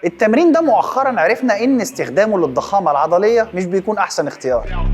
التمرين ده مؤخرا عرفنا ان استخدامه للضخامة العضلية مش بيكون احسن اختيار.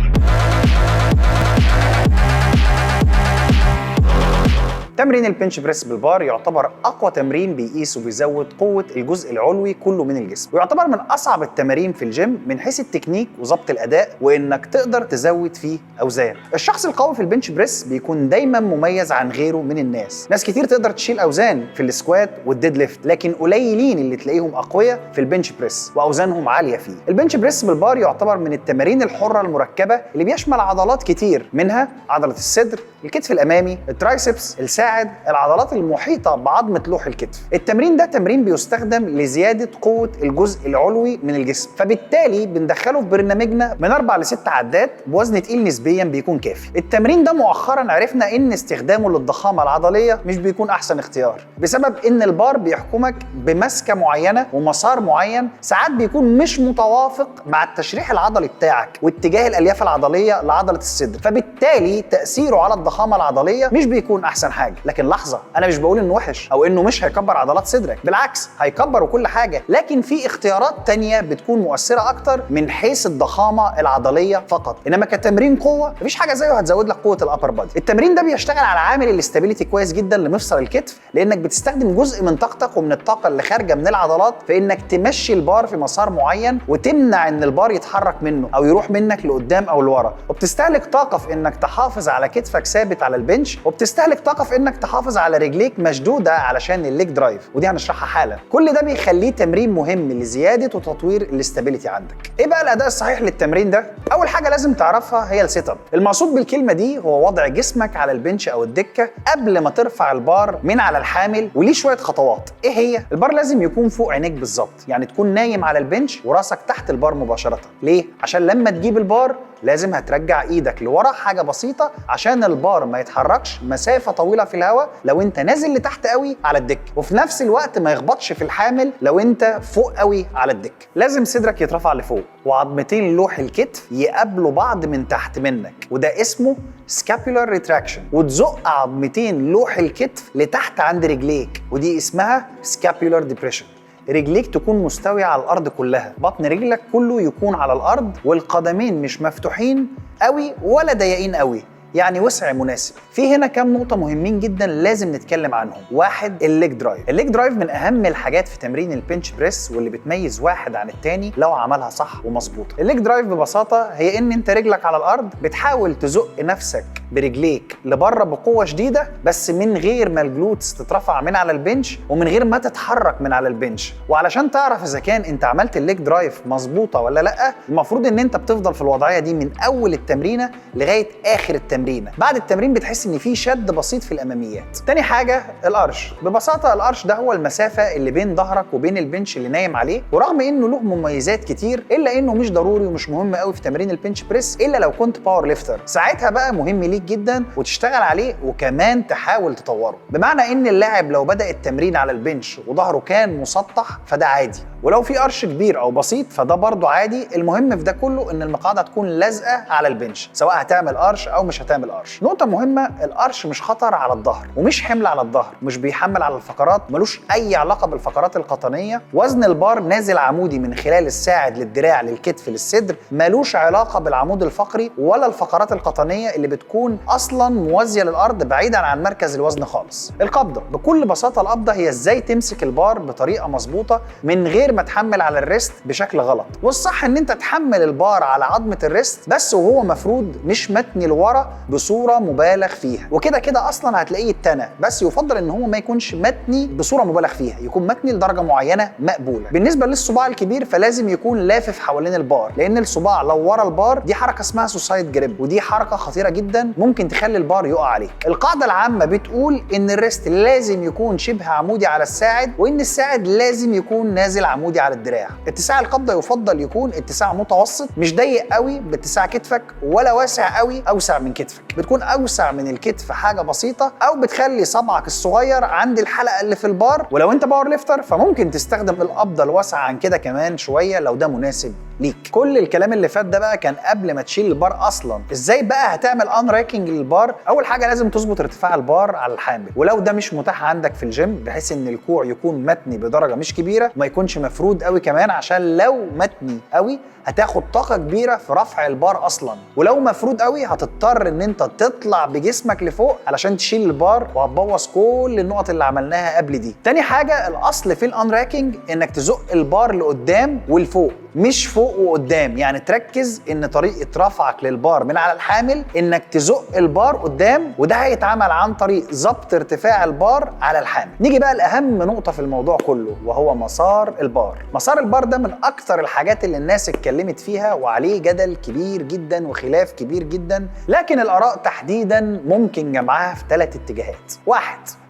تمرين البنش بريس بالبار يعتبر اقوى تمرين بيقيس وبيزود قوه الجزء العلوي كله من الجسم، ويعتبر من اصعب التمارين في الجيم من حيث التكنيك وضبط الاداء وانك تقدر تزود فيه اوزان. الشخص القوي في البنش بريس بيكون دايما مميز عن غيره من الناس. ناس كتير تقدر تشيل اوزان في السكوات والديد ليفت، لكن قليلين اللي تلاقيهم اقوياء في البنش بريس واوزانهم عاليه فيه. البنش بريس بالبار يعتبر من التمارين الحره المركبه اللي بيشمل عضلات كتير، منها عضله الصدر، الكتف الامامي، الترايسبس، الساعد، العضلات المحيطه بعظمه لوح الكتف. التمرين ده تمرين بيستخدم لزياده قوه الجزء العلوي من الجسم، فبالتالي بندخله في برنامجنا من 4 ل 6 عدات بوزن تقيل نسبيا بيكون كافي. التمرين ده مؤخرا عرفنا ان استخدامه للضخامه العضليه مش بيكون احسن اختيار، بسبب ان البار بيحكمك بمسكه معينه ومسار معين ساعات بيكون مش متوافق مع التشريح العضلي بتاعك واتجاه الالياف العضليه لعضله الصدر، فبالتالي تاثيره على الضخامه العضليه مش بيكون احسن حاجه. لكن لحظه، انا مش بقول انه وحش او انه مش هيكبر عضلات صدرك، بالعكس هيكبر وكل حاجه، لكن في اختيارات تانية بتكون مؤثره اكتر من حيث الضخامه العضليه فقط. انما كتمرين قوه مفيش حاجه زيه هتزود لك قوه الابر بادي. التمرين ده بيشتغل على عامل الاستابيليتي كويس جدا لمفصل الكتف، لانك بتستخدم جزء من طاقتك ومن الطاقه اللي خارجه من العضلات في انك تمشي البار في مسار معين وتمنع ان البار يتحرك منه او يروح منك لقدام او لورا، وبتستهلك طاقه في انك تحافظ على كتفك ثابت على البنش، وبتستهلك طاقه في انك تحافظ على رجليك مشدوده علشان الليج درايف، ودي هنشرحها حالا. كل ده بيخليه تمرين مهم لزياده وتطوير الاستابيليتي عندك. ايه بقى الاداء الصحيح للتمرين ده؟ اول حاجه لازم تعرفها هي السيت اب. المقصود بالكلمه دي هو وضع جسمك على البنش او الدكه قبل ما ترفع البار من على الحامل، وليه شويه خطوات. ايه هي؟ البار لازم يكون فوق عينيك بالظبط، يعني تكون نايم على البنش وراسك تحت البار مباشره. ليه؟ عشان لما تجيب البار لازم هترجع ايدك لورا حاجه بسيطه عشان البار ما يتحركش مسافه طويله في الهواء لو انت نازل لتحت قوي على الدك، وفي نفس الوقت ما يخبطش في الحامل لو انت فوق قوي على الدك. لازم صدرك يترفع لفوق وعظمتين لوح الكتف يقابلوا بعض من تحت منك، وده اسمه scapular retraction، وتزق عظمتين لوح الكتف لتحت عند رجليك، ودي اسمها scapular depression. رجليك تكون مستوية على الأرض كلها، بطن رجلك كله يكون على الأرض، والقدمين مش مفتوحين قوي ولا ضيقين قوي، يعني وسع مناسب. في هنا كام نقطة مهمين جدا لازم نتكلم عنهم. واحد، الليج درايف. الليج درايف من أهم الحاجات في تمرين البنش بريس، واللي بتميز واحد عن التاني لو عملها صح ومظبوطة. الليج درايف ببساطة هي إن أنت رجلك على الأرض بتحاول تزق نفسك برجليك لبره بقوة شديدة، بس من غير ما الجلوتس تترفع من على البنش ومن غير ما تتحرك من على البنش. وعلشان تعرف إذا كان أنت عملت الليج درايف مظبوطة ولا لأ، المفروض إن أنت بتفضل في الوضعية دي من أول التمرينة لغاية آخر التمرينة. بعد التمرين بتحس ان في شد بسيط في الاماميات. تاني حاجه الارش. ببساطه الارش ده هو المسافه اللي بين ظهرك وبين البنش اللي نايم عليه، ورغم انه له مميزات كتير الا انه مش ضروري ومش مهم قوي في تمرين البنش بريس الا لو كنت باور ليفتر. ساعتها بقى مهم ليك جدا وتشتغل عليه وكمان تحاول تطوره. بمعنى ان اللاعب لو بدا التمرين على البنش وظهره كان مسطح فده عادي، ولو في ارش كبير او بسيط فده برضه عادي. المهم في ده كله ان المقعده تكون لازقه على البنش، سواء هتعمل ارش او مش هتعمل ارش. نقطه مهمه، الارش مش خطر على الظهر ومش حمل على الظهر، مش بيحمل على الفقرات، ملوش اي علاقه بالفقرات القطنيه. وزن البار نازل عمودي من خلال الساعد للدراع للكتف للصدر، ملوش علاقه بالعمود الفقري ولا الفقرات القطنيه اللي بتكون اصلا موازيه للارض بعيدا عن مركز الوزن خالص. القبضه بكل بساطه، القبضه هي ازاي تمسك البار بطريقه مظبوطه من غير ما تحمل على الريست بشكل غلط. والصح ان انت تحمل البار على عظمه الريست بس وهو مفرود، مش متني لورا بصوره مبالغ فيها. وكده كده اصلا هتلاقيه اتنى، بس يفضل ان هو ما يكونش متني بصوره مبالغ فيها، يكون متني لدرجه معينه مقبوله. بالنسبه للصباع الكبير فلازم يكون لافف حوالين البار، لان الصباع لو ورا البار دي حركه اسمها سوسايد جريب، ودي حركه خطيره جدا ممكن تخلي البار يقع عليك. القاعده العامه بتقول ان الريست لازم يكون شبه عمودي على الساعد، وان الساعد لازم يكون نازل عمودي على الدراع. اتساع القبضه يفضل يكون اتساع متوسط، مش ضيق قوي باتساع كتفك ولا واسع قوي اوسع من كتفك، بتكون اوسع من الكتف حاجه بسيطه، او بتخلي صبعك الصغير عند الحلقه اللي في البار. ولو انت باور ليفتر فممكن تستخدم القبضه الواسعه عن كده كمان شويه لو ده مناسب ليك. كل الكلام اللي فات ده بقى كان قبل ما تشيل البار اصلا. ازاي بقى هتعمل ان راكنج للبار؟ اول حاجه لازم تظبط ارتفاع البار على الحامل، ولو ده مش متاح عندك في الجيم بحيث ان الكوع يكون متني بدرجه مش كبيره وما يكونش مفرود قوي كمان، عشان لو متني قوي هتاخد طاقه كبيره في رفع البار اصلا، ولو مفرود قوي هتضطر ان انت تطلع بجسمك لفوق علشان تشيل البار وهتبوظ كل النقط اللي عملناها قبل دي. تاني حاجه، الاصل في الان راكنج انك تزق البار لقدام ولفوق مش فوق وقدام، يعني تركز ان طريقه رفعك للبار من على الحامل انك تزق البار قدام، وده هيتعمل عن طريق ضبط ارتفاع البار على الحامل. نيجي بقى لاهم نقطه في الموضوع كله وهو مسار البار. مسار البار ده من اكتر الحاجات اللي الناس اتكلمت فيها وعليه جدل كبير جدا وخلاف كبير جدا، لكن الاراء تحديدا ممكن جمعها في 3 اتجاهات. 1،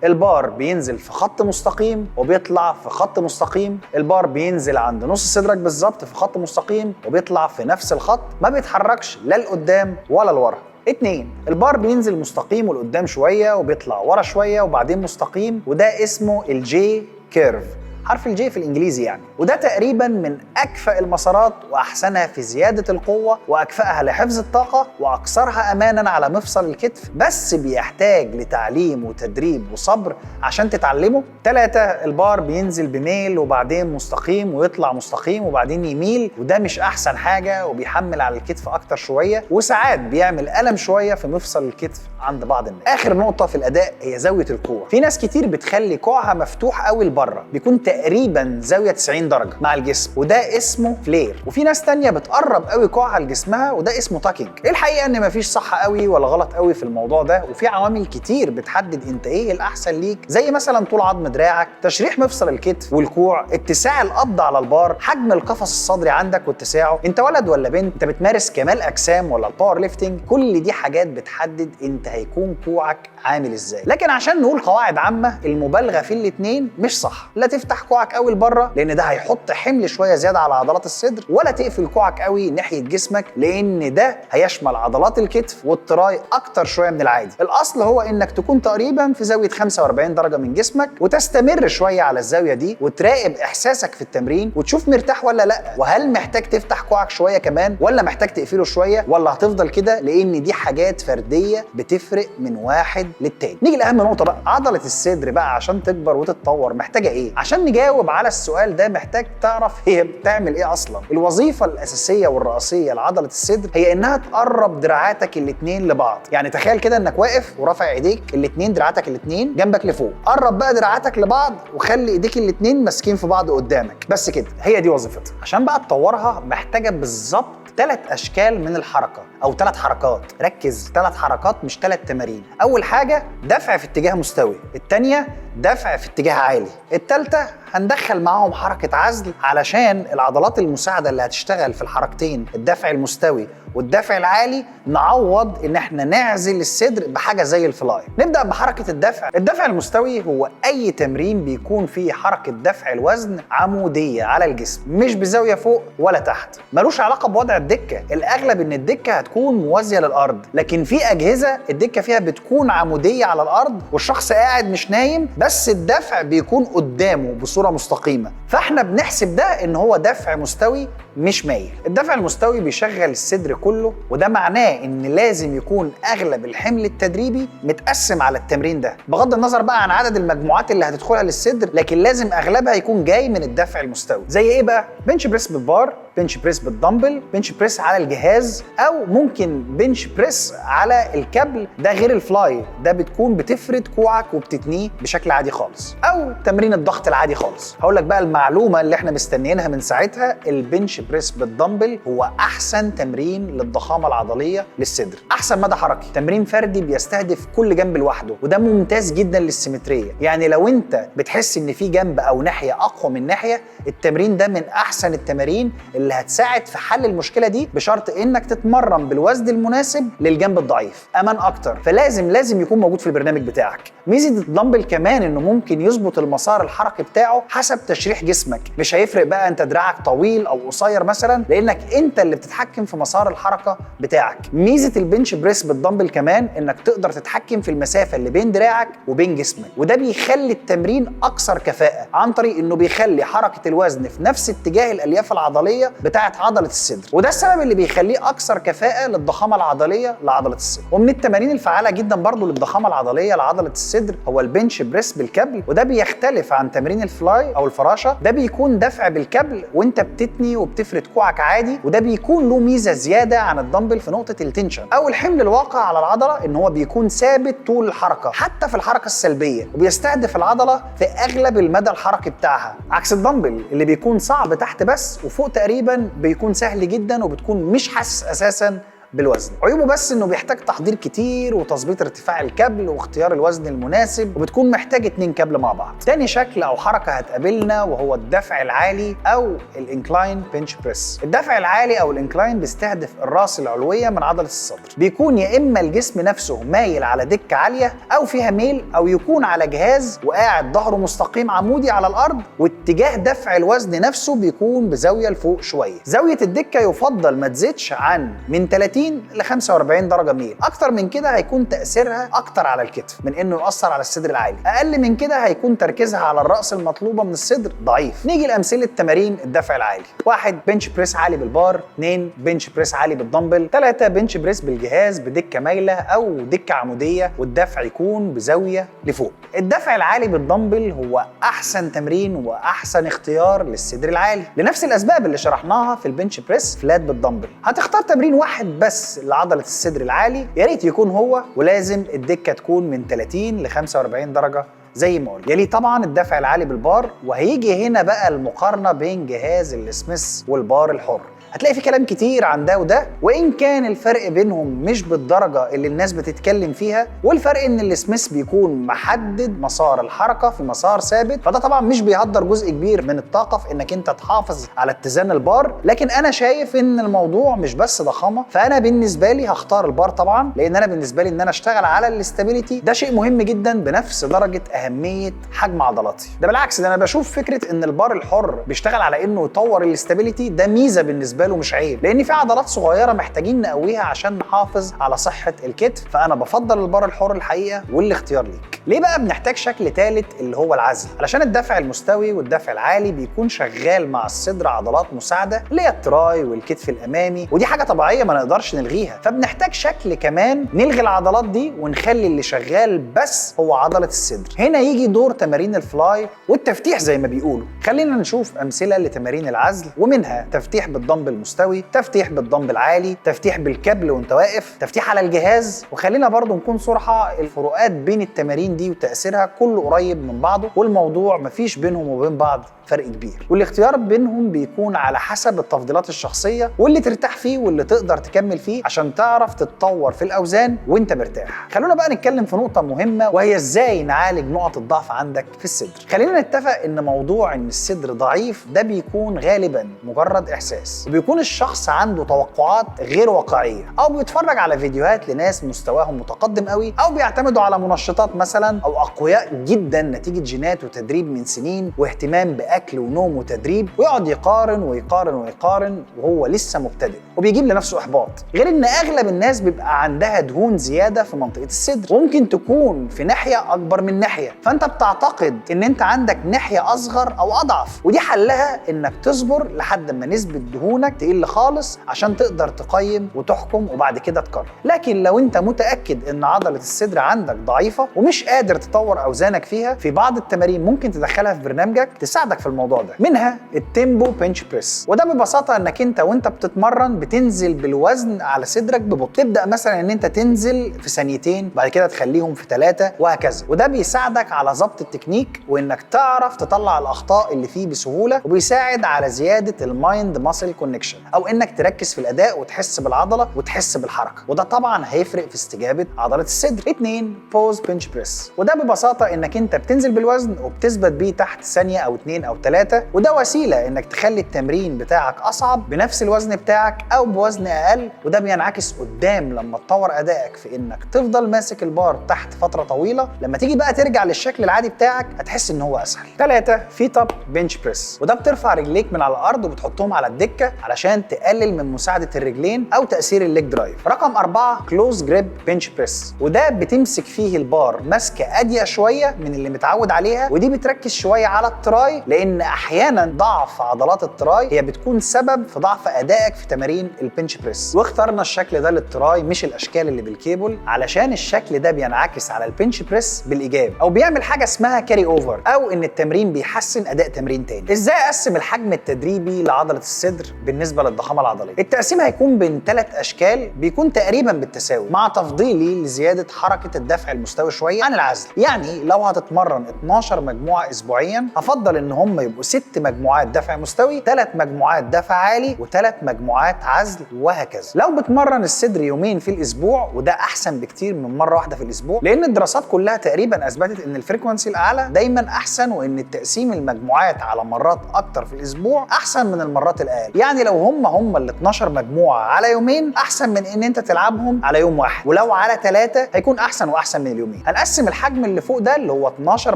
البار بينزل في خط مستقيم وبيطلع في خط مستقيم. البار بينزل عند نص صدرك بالظبط في خط مستقيم وبيطلع في نفس الخط، ما بيتحركش لا لقدام ولا لورا. 2، البار بينزل مستقيم ولقدام شويه وبيطلع ورا شويه وبعدين مستقيم، وده اسمه الجي كيرف، حرف الجي في الانجليزي يعني. وده تقريبا من اكفأ المسارات واحسنها في زياده القوه واكفأها لحفظ الطاقه واكثرها امانا على مفصل الكتف، بس بيحتاج لتعليم وتدريب وصبر عشان تتعلمه. 3، البار بينزل بميل وبعدين مستقيم ويطلع مستقيم وبعدين يميل، وده مش احسن حاجه وبيحمل على الكتف اكتر شويه، وساعات بيعمل الم شويه في مفصل الكتف عند بعض الناس. اخر نقطه في الاداء هي زاويه الكوع. في ناس كتير بتخلي كوعها مفتوح قوي لبره، بيكون تقريبا زاويه 90 درجه مع الجسم، وده اسمه فلير. وفي ناس تانية بتقرب قوي كوعها لجسمها وده اسمه تاكينج. الحقيقه ان مفيش صح قوي ولا غلط قوي في الموضوع ده، وفي عوامل كتير بتحدد انت ايه الاحسن ليك، زي مثلا طول عظم دراعك، تشريح مفصل الكتف والكوع، اتساع القبض على البار، حجم القفص الصدري عندك واتساعه، انت ولد ولا بنت، انت بتمارس كمال اجسام ولا الباور ليفتنج. كل دي حاجات بتحدد انت هيكون كوعك عامل ازاي. لكن عشان نقول قواعد عامه، المبالغه في الاثنين مش صح. لا تفتح كوعك قوي لبره لان ده هيحط حمل شويه زياده على عضلات الصدر، ولا تقفل كوعك قوي ناحيه جسمك لان ده هيشمل عضلات الكتف والتراي اكتر شويه من العادي. الاصل هو انك تكون تقريبا في زاويه 45 درجه من جسمك وتستمر شويه على الزاويه دي وتراقب احساسك في التمرين وتشوف مرتاح ولا لا، وهل محتاج تفتح كوعك شويه كمان ولا محتاج تقفله شويه ولا هتفضل كده، لان دي حاجات فرديه بتفرق من واحد للتاني. نيجي لاهم نقطه بقى، عضله الصدر بقى عشان تكبر وتتطور محتاجه ايه؟ عشان نجاوب على السؤال ده محتاج تعرف هي بتعمل ايه اصلا. الوظيفه الاساسيه والرئيسيه لعضله الصدر هي انها تقرب دراعاتك الاثنين لبعض. يعني تخيل كده انك واقف ورافع ايديك الاثنين، دراعاتك الاثنين جنبك لفوق، قرب بقى دراعاتك لبعض وخلي ايديك الاثنين ماسكين في بعض قدامك، بس كده، هي دي وظيفتها. عشان بقى تطورها محتاجه بالظبط 3 أشكال من الحركة أو 3 حركات. ركز، 3 حركات مش 3 تمارين. أول حاجة دفع في اتجاه مستوي، التانية دفع في اتجاه عالي، التالتة هندخل معاهم حركة عزل علشان العضلات المساعدة اللي هتشتغل في الحركتين الدفع المستوي والدفع العالي نعوض ان احنا نعزل الصدر بحاجة زي الفلاي. نبدأ بحركة الدفع. الدفع المستوي هو اي تمرين بيكون فيه حركة دفع الوزن عمودية على الجسم، مش بزاوية فوق ولا تحت، ملوش علاقة بوضع الدكة. الاغلب ان الدكة هتكون موازية للارض، لكن في اجهزة الدكة فيها بتكون عمودية على الارض والشخص قاعد مش نايم، بس الدفع بيكون قدامه بصورة مستقيمة، فاحنا بنحسب ده ان هو دفع مستوي مش مايل. الدفع المستوي بيشغل الصدر كله، وده معناه ان لازم يكون اغلب الحمل التدريبي متقسم على التمرين ده، بغض النظر بقى عن عدد المجموعات اللي هتدخلها للصدر، لكن لازم اغلبها يكون جاي من الدفع المستوي. زي ايه بقى؟ بنش بريس بالبار، بنش بريس بالدمبل، بنش بريس على الجهاز، او ممكن بنش بريس على الكابل، ده غير الفلاي، ده بتكون بتفرد كوعك وبتتنيه بشكل عادي خالص، او تمرين الضغط العادي خالص. هقول لك بقى المعلومه اللي احنا مستنيينها من ساعتها، البنش بريس بالدمبل هو احسن تمرين للضخامه العضليه للصدر، احسن مدى حركي، تمرين فردي بيستهدف كل جنب لوحده، وده ممتاز جدا للسيمتريه. يعني لو انت بتحس ان في جنب او ناحيه اقوى من ناحيه، التمرين ده من احسن التمارين اللي هتساعد في حل المشكله دي، بشرط انك تتمرن بالوزن المناسب للجنب الضعيف، امان اكتر. فلازم يكون موجود في البرنامج بتاعك. ميزه الدمبل كمان انه ممكن يظبط المسار الحركي بتاعه حسب تشريح جسمك، مش هيفرق بقى انت دراعك طويل او قصير مثلا، لانك انت اللي بتتحكم في مسار الحركه بتاعك. ميزه البنش بريس بالدمبل كمان انك تقدر تتحكم في المسافه اللي بين دراعك وبين جسمك، وده بيخلي التمرين اكثر كفاءه عن طريق انه بيخلي حركه الوزن في نفس اتجاه الالياف العضليه بتاعه عضله الصدر، وده السبب اللي بيخليه اكثر كفاءه للضخامه العضليه لعضله الصدر. ومن التمارين الفعاله جدا برضو للضخامه العضليه لعضله الصدر هو البنش بريس بالكابل، وده بيختلف عن تمرين الفلاي او الفراشه. ده بيكون دفع بالكابل وانت بتتني وبتفرد كوعك عادي، وده بيكون له ميزه زياده عن الدمبل في نقطه التنشن او الحمل الواقع على العضله، ان هو بيكون ثابت طول الحركه حتى في الحركه السلبيه، وبيستهدف العضله في اغلب المدى الحركي بتاعها، عكس الدمبل اللي بيكون صعب تحت بس، وفوق تقريبا بيكون سهل جدا وبتكون مش حاسس اساسا بالوزن. عيوبه بس انه بيحتاج تحضير كتير وتظبيط ارتفاع الكابل واختيار الوزن المناسب، وبتكون محتاج 2 كابل مع بعض. تاني شكل او حركه هتقابلنا وهو الدفع العالي او الانكلاين بنش بريس. الدفع العالي او الانكلاين بيستهدف الراس العلويه من عضله الصدر، بيكون يا اما الجسم نفسه مايل على دكه عاليه او فيها ميل، او يكون على جهاز وقاعد ظهره مستقيم عمودي على الارض، واتجاه دفع الوزن نفسه بيكون بزاويه لفوق شويه. زاويه الدكه يفضل ما تزيدش عن من 30 ل 45 درجه ميل، اكتر من كده هيكون تاثيرها اكتر على الكتف من انه ياثر على الصدر العالي، اقل من كده هيكون تركيزها على الراس المطلوبه من الصدر ضعيف. نيجي لامثله تمارين الدفع العالي: 1 بنش بريس عالي بالبار، 2 بنش بريس عالي بالدمبل، 3 بنش بريس بالجهاز بدكه مايله او دكه عموديه والدفع يكون بزاويه لفوق. الدفع العالي بالدمبل هو احسن تمرين واحسن اختيار للصدر العالي لنفس الاسباب اللي شرحناها في البنش بريس فلات بالدمبل. هتختار تمرين واحد بس لعضله الصدر العالي، يا ريت يكون هو، ولازم الدكه تكون من 30 ل 45 درجه زي ما قلت. يلي طبعا الدفع العالي بالبار، وهيجي هنا بقى المقارنه بين جهاز السميث والبار الحر. هتلاقي في كلام كتير عن ده وده، وإن كان الفرق بينهم مش بالدرجة اللي الناس بتتكلم فيها، والفرق إن السميث بيكون محدد مسار الحركة في مسار ثابت، فده طبعا مش بيهدر جزء كبير من الطاقة في إنك أنت تحافظ على اتزان البار. لكن أنا شايف إن الموضوع مش بس ضخامة، فأنا بالنسبة لي هختار البار طبعا، لأن أنا بالنسبة لي إن أنا أشتغل على الاستابيليتي ده شيء مهم جدا بنفس درجة أهمية حجم عضلاتي. ده بالعكس، ده أنا بشوف فكرة إن البار الحر بيشتغل على إنه يطور الاستابيليتي ده ميزة بالنسبة له مش عيب، لان في عضلات صغيره محتاجين نقويها عشان نحافظ على صحه الكتف. فانا بفضل البار الحر الحقيقه، والاختيار ليك. ليه بقى بنحتاج شكل ثالث اللي هو العزل؟ علشان الدفع المستوي والدفع العالي بيكون شغال مع الصدر عضلات مساعده اللي هي التراي والكتف الامامي، ودي حاجه طبيعيه ما نقدرش نلغيها. فبنحتاج شكل كمان نلغي العضلات دي ونخلي اللي شغال بس هو عضله الصدر. هنا يجي دور تمارين الفلاي والتفتيح زي ما بيقولوا. خلينا نشوف امثله لتمارين العزل، ومنها تفتيح بالدمبل مستوي، تفتيح بالدمبل عالي، تفتيح بالكابل وانت واقف، تفتيح على الجهاز. وخلينا برضو نكون صراحه، الفروقات بين التمارين دي وتاثيرها كله قريب من بعضه، والموضوع مفيش بينهم وبين بعض فرق كبير، والاختيار بينهم بيكون على حسب التفضيلات الشخصيه واللي ترتاح فيه واللي تقدر تكمل فيه عشان تعرف تتطور في الاوزان وانت مرتاح. خلونا بقى نتكلم في نقطه مهمه، وهي ازاي نعالج نقط الضعف عندك في الصدر. خلينا نتفق ان موضوع ان الصدر ضعيف ده بيكون غالبا مجرد احساس، وبيكون الشخص عنده توقعات غير واقعيه، او بيتفرج على فيديوهات لناس مستواهم متقدم قوي، او بيعتمدوا على منشطات مثلا، او اقوياء جدا نتيجه جينات وتدريب من سنين واهتمام باكل ونوم وتدريب، ويقعد يقارن ويقارن ويقارن وهو لسه مبتدئ، وبيجيب لنفسه احباط. غير ان اغلب الناس بيبقى عندها دهون زياده في منطقه الصدر، وممكن تكون في ناحيه اكبر من ناحيه، فانت بتعتقد ان انت عندك ناحيه اصغر او اضعف، ودي حلها انك تصبر لحد ما نسبه دهونك تقل خالص عشان تقدر تقيم وتحكم وبعد كده تقرر. لكن لو انت متاكد ان عضله الصدر عندك ضعيفه ومش قادر تطور اوزانك فيها، في بعض التمارين ممكن تدخلها في برنامجك تساعدك في الموضوع ده، منها التيمبو بنش بريس. وده ببساطه انك انت وانت بتتمرن بتنزل بالوزن على صدرك ببطء، تبدا مثلا ان انت تنزل في ثانيتين، بعد كده تخليهم في 3 وهكذا. وده بيساعدك على ضبط التكنيك وانك تعرف تطلع الاخطاء اللي فيه بسهوله، وبيساعد على زياده المايند ماسل كونكشن، او انك تركز في الاداء وتحس بالعضله وتحس بالحركه، وده طبعا هيفرق في استجابه عضله الصدر. 2 بوز بنش بريس، وده ببساطه انك انت بتنزل بالوزن وبتثبت بيه تحت ثانيه او 2 أو 3، وده وسيله انك تخلي التمرين بتاعك اصعب بنفس الوزن بتاعك او بوزن اقل، وده بينعكس قدام لما تطور ادائك في انك تفضل ماسك البار تحت فتره طويله. لما تيجي بقى ترجع للشكل العادي بتاعك هتحس ان هو اسهل. 3 فيت اب بنش بريس، وده بترفع رجليك من على الارض وبتحطهم على الدكه علشان تقلل من مساعده الرجلين او تاثير الليج درايف. رقم 4 كلوز جريب بنش بريس، وده بتمسك فيه البار ماسكه اضيق شويه من اللي متعود عليها، ودي بتركز شويه على التراي لان احيانا ضعف عضلات التراي هي بتكون سبب في ضعف ادائك في تمارين البنش بريس. واخترنا الشكل ده للتراي مش الاشكال اللي بالكيبل علشان الشكل ده بينعكس على البنش بريس بالايجاب، او بيعمل حاجه اسمها كاري اوفر، او ان التمرين بيحسن اداء تمرين تاني. ازاي اقسم الحجم التدريبي لعضله الصدر بالنسبه للضخامه العضليه؟ التقسيم هيكون بين 3 اشكال بيكون تقريبا بالتساوي، مع تفضيلي لزياده حركه الدفع المستوي شويه عن العزل. يعني لو هتتمرن 12 مجموعه اسبوعيا هفضل ان هم يبقوا 6 مجموعات دفع مستوي، 3 مجموعات دفع عالي، و3 مجموعات عزل، وهكذا. لو بتمرن الصدر يومين في الاسبوع وده احسن بكتير من مره واحده في الاسبوع، لان الدراسات كلها تقريبا اثبتت ان الفريكونسي الاعلى دايما احسن، وان التقسيم المجموعات على مرات اكتر في الاسبوع احسن من المرات الاقل. يعني لو هم ال 12 مجموعه على يومين احسن من ان انت تلعبهم على يوم واحد، ولو على 3 هيكون احسن واحسن من اليومين. هنقسم الحجم اللي فوق ده اللي هو 12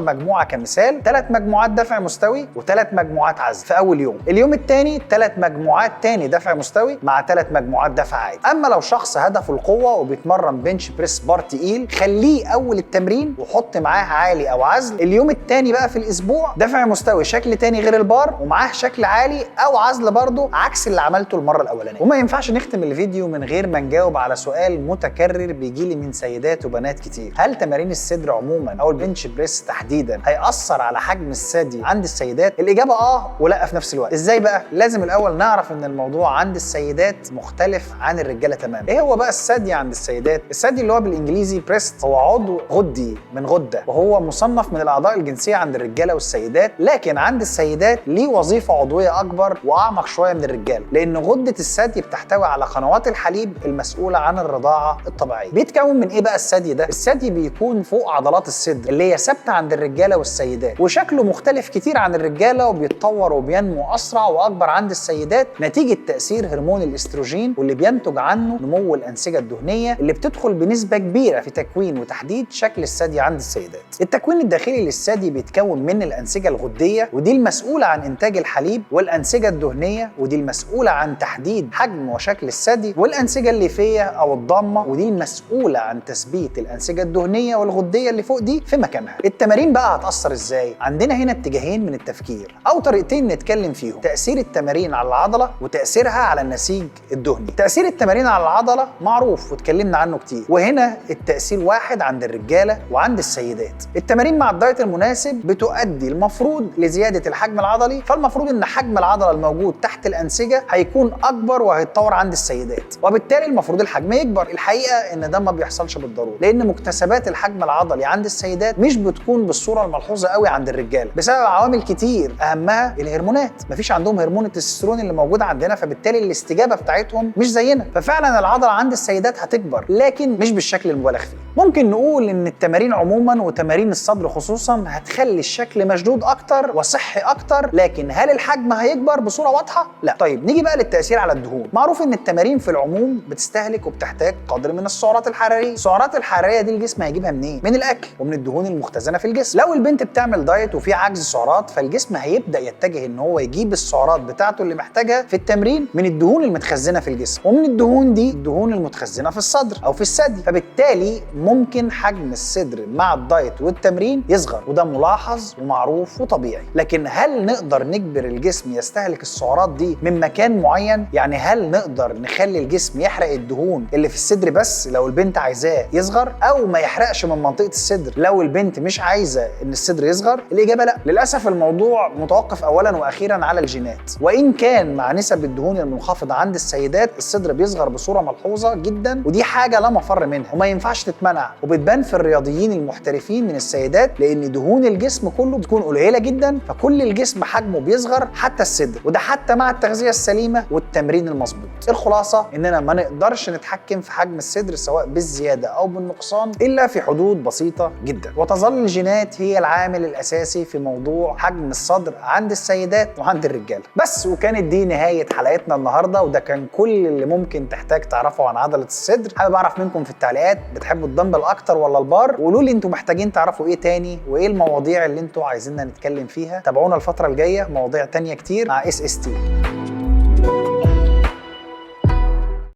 مجموعه كمثال، 3 مجموعات دفع مستوي و3 مجموعات عزل في اول يوم. اليوم الثاني 3 مجموعات تاني دفع مستوي مع 3 مجموعات دفع عادي. اما لو شخص هدفه القوه وبيتمرن بنش بريس بار تقيل، خليه اول التمرين وحط معاه عالي او عزل. اليوم الثاني بقى في الاسبوع دفع مستوي شكل تاني غير البار ومعاه شكل عالي او عزل برضه عكس اللي عملته المره الاولانيه. وما ينفعش نختم الفيديو من غير ما نجاوب على سؤال متكرر بيجي لي من سيدات وبنات كتير: هل تمارين الصدر عموما او البنش بريس تحديدا هيأثر على حجم الثدي عند السيدات؟ الاجابه ولا في نفس الوقت. ازاي بقى؟ لازم الاول نعرف ان الموضوع عند السيدات مختلف عن الرجاله تماما. ايه هو بقى الثدي عند السيدات؟ الثدي اللي هو بالانجليزي بريست هو عضو غدي من غده، وهو مصنف من الاعضاء الجنسيه عند الرجاله والسيدات، لكن عند السيدات ليه وظيفه عضويه اكبر واعمق شويه من الرجاله، لان غده الثدي بتحتوي على قنوات الحليب المسؤوله عن الرضاعه الطبيعيه. بيتكون من ايه بقى الثدي ده؟ الثدي بيكون فوق عضلات الصدر اللي هي ثابته عند الرجاله والسيدات، وشكله مختلف كتير عن الرجاله، وبيتطور وبينمو اسرع واكبر عند السيدات نتيجه تاثير هرمون الاستروجين، واللي بينتج عنه نمو الانسجه الدهنيه اللي بتدخل بنسبه كبيره في تكوين وتحديد شكل الثدي عند السيدات. التكوين الداخلي للثدي بيتكون من الانسجه الغديه، ودي المسؤوله عن انتاج الحليب، والانسجه الدهنيه، ودي المسؤوله عن تحديد حجم وشكل الثدي، والانسجه الليفيه او الضامه، ودي المسؤوله عن تثبيت الانسجه الدهنيه والغديه اللي فوق دي في مكانها. التمارين بقى هتاثر ازاي؟ عندنا هنا اتجاهين من التفكير او طريقتين نتكلم فيهم: تاثير التمارين على العضله وتاثيرها على النسيج الدهني. تاثير التمارين على العضله معروف واتكلمنا عنه كتير، وهنا التاثير واحد عند الرجاله وعند السيدات. التمارين مع الدايت المناسب بتؤدي المفروض لزياده الحجم العضلي، فالمفروض ان حجم العضله الموجود تحت الانسجه هيكون اكبر وهيتطور عند السيدات، وبالتالي المفروض الحجم يكبر. الحقيقه ان ده ما بيحصلش بالضروره، لان مكتسبات الحجم العضلي عند السيدات مش بتكون بالصوره الملحوظه قوي عند الرجاله بسبب عوامل كتير، اهمها الهرمونات. مفيش عندهم هرمون التستوستيرون اللي موجود عندنا، فبالتالي الاستجابه بتاعتهم مش زينا، ففعلا العضله عند السيدات هتكبر لكن مش بالشكل المبالغ فيه. ممكن نقول ان التمارين عموما وتمارين الصدر خصوصا هتخلي الشكل مشدود اكتر وصحي اكتر، لكن هل الحجم هيكبر بصوره واضحه؟ لا. طيب نيجي بقى للتاثير على الدهون. معروف ان التمارين في العموم بتستهلك وبتحتاج قدر من السعرات الحراريه. السعرات الحراريه دي الجسم هيجيبها منين؟ من الاكل ومن الدهون المختزنه في الجسم. لو البنت بتعمل دايت وفي عجز سعرات، فالجسم هيبدا يتجه ان هو يجيب السعرات بتاعته اللي محتاجها في التمرين من الدهون المتخزنه في الجسم، ومن الدهون دي الدهون المتخزنه في الصدر او في الثدي، فبالتالي ممكن حجم الصدر مع الدايت والتمرين يصغر، وده ملاحظ ومعروف وطبيعي. لكن هل نقدر نجبر الجسم يستهلك السعرات دي من مكان معين؟ يعني هل نقدر نخلي الجسم يحرق الدهون اللي في الصدر بس لو البنت عايزاه يصغر، او ما يحرقش من منطقه الصدر لو البنت مش عايزه ان الصدر يصغر؟ الاجابه لا. للاسف الموضوع متوقف اولا واخيرا على الجينات، وان كان مع نسب الدهون المنخفضه عند السيدات الصدر بيصغر بصوره ملحوظه جدا، ودي حاجه لا مفر منها وما ينفعش تتمنع، وبتبان في الرياضيين المحترفين من السيدات، لان دهون الجسم كله بتكون قليله جدا، فكل الجسم حجمه بيصغر حتى الصدر، وده حتى مع التغذيه السليمه والتمرين المظبوط. الخلاصه اننا ما نقدرش نتحكم في حجم الصدر سواء بالزياده او بالنقصان الا في حدود بسيطه جدا، وتظل الجينات هي العامل الاساسي في موضوع حجم الصدر عند السيدات وعند الرجاله. بس وكانت دي نهايه حلقتنا النهارده، وده كان كل اللي ممكن تحتاج تعرفه عن عضله الصدر. حابب اعرف منكم في التعليقات بتحبوا الدمبل اكتر ولا البار؟ وقولوا لي انتوا محتاجين تعرفوا ايه تاني، وايه المواضيع اللي انتوا عايزيننا نتكلم فيها. تابعونا الفتره الجايه مواضيع تانية كتير مع SST.